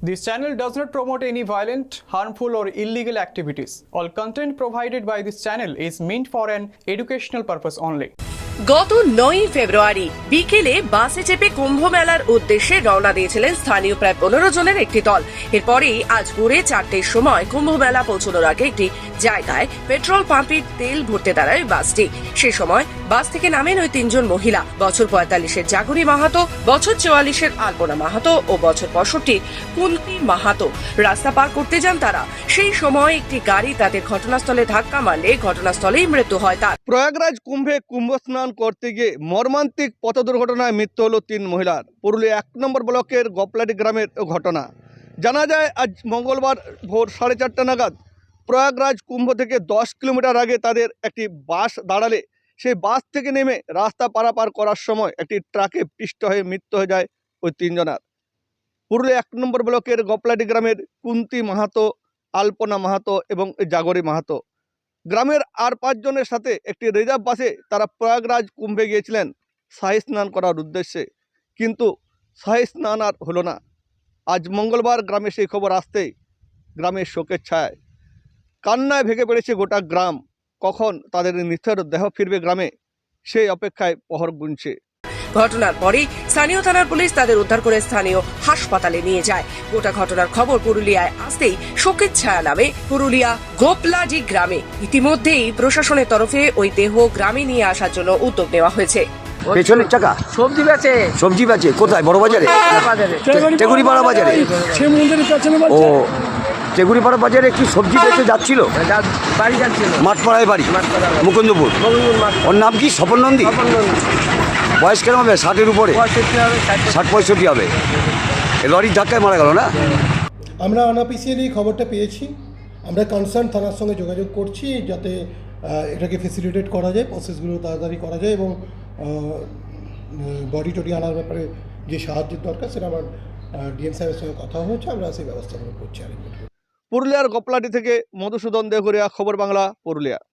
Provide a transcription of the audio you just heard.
This channel does not promote any violent, harmful, or illegal activities. All content provided by this channel is meant for an educational purpose only. গত 9 ফেব্রুয়ারি বিকেলে বাসে চেপে কুম্ভ মেলার উদ্দেশ্যে রওনা দিয়েছিলেন স্থানীয় প্রায় 15 জনের একটি দল। এরপরেই আজ ভোরে 4টের সময় কুম্ভ মেলা পৌঁছানোর আগে একটি জায়গায় পেট্রোল পাম্পে তেল ভরতে দাঁড়ায় বাসটি। সে সময় বাস থেকে নামেন ওই 3 জন মহিলা, বছর 45-এর জাগরী মাহাতো, বছর 44-এর আলপনা মাহাতো ও বছর 65-র কুন্তি মাহাতো। রাস্তা পার করতে যান তারা। সেই সময় একটি গাড়ি তাদের ঘটনাস্থলে ধাক্কা মারলে ঘটনাস্থলেই মৃত্যু হয় তার। প্রয়াগরাজ কুম্ভে কুম্ভ স্নান করতে গিয়ে মর্মান্তিক পথ দুর্ঘটনায় মৃত্যু হলো 3 মহিলার। পুরুলিয়া 1 নম্বর ব্লকের গোপলাটি গ্রামের ঘটনা। জানা যায় আজ মঙ্গলবার ভোর 4:30 নাগাদ প্রয়াগরাজ কুম্ভ থেকে 10 কিলোমিটার আগে তাদের একটি বাস দাঁড়ালে সেই বাস থেকে নেমে রাস্তা পারাপার করার সময় একটি ট্রাকে পিষ্ট হয়ে মৃত্যু হয়ে যায় ওই 3 জনের। পুরুলিয়া 1 নম্বর ব্লকের গোপলাটি গ্রামের কুন্তি মাহাতো, আলপনা মাহাতো এবং জাগরী মাহাতো। গ্রামের আর 5 জনের সাথে একটি রিজার্ভ বাসে তারা প্রয়াগরাজ কুম্ভে গিয়েছিলেন শাহী স্নান করার উদ্দেশ্যে, কিন্তু শাহী স্নান আর হলো না। আজ মঙ্গলবার গ্রামে সেই খবর আসতেই গ্রামের শোকের ছায়, কান্নায় ভেঙে পড়েছে গোটা গ্রাম। কখন তাদের নিথর দেহ ফিরবে গ্রামে, সেই অপেক্ষায় প্রহর গুনছে। ঘটনার পরেই স্থানীয় থানার পুলিশ তাদের উদ্ধার করে স্থানীয় হাসপাতালে নিয়ে যায়। গোটা ঘটনার খবর পুরুলিয়ায় আসতেই শোকের ছায়া নামে পুরুলিয়া গোপলাজি গ্রামে। ইতিমধ্যেই প্রশাসনের তরফে ওই দেহ গ্রামে নিয়ে আসার জন্য উদ্যোগ নেওয়া হয়েছে। পেছনের চাকা সবজি বেচে সবজি বেচে কোথায়? বড় বাজারে, বাজারে টেগুরিপাড়া বাজারে। ও টেগুরিপাড়া বাজারে কি সবজি বেচে যাচ্ছিল? বাড়ি যাচ্ছিল মাঠপাড়ায় বাড়ি, মাঠপাড়া। মুকুন্দপুর। ওর নাম কি? স্বপন নন্দী। বয়স কেন হবে? 60-এর উপরে, 60-65 হবে। লরির ধাক্কায় মারা গেল না? আমরা আনঅফিসিয়ালি খবরটা পেয়েছি। আমরা কনসার্ন থানার সঙ্গে যোগাযোগ করছি যাতে এটাকে ফেসিলিটেট করা যায়, প্রসেসগুলো তাড়াতাড়ি করা যায় এবং বডি টডি আনার ব্যাপারে যে সাহায্যের দরকার সেটা আমার ডিএম সাহেবের সঙ্গে কথা হয়েছে। আমরা সেই ব্যবস্থাগুলো করছি। পুরুলিয়ার গোপলাটি থেকে মধুসূদন দেহঘরিয়া, খবর বাংলা, পুরুলিয়া।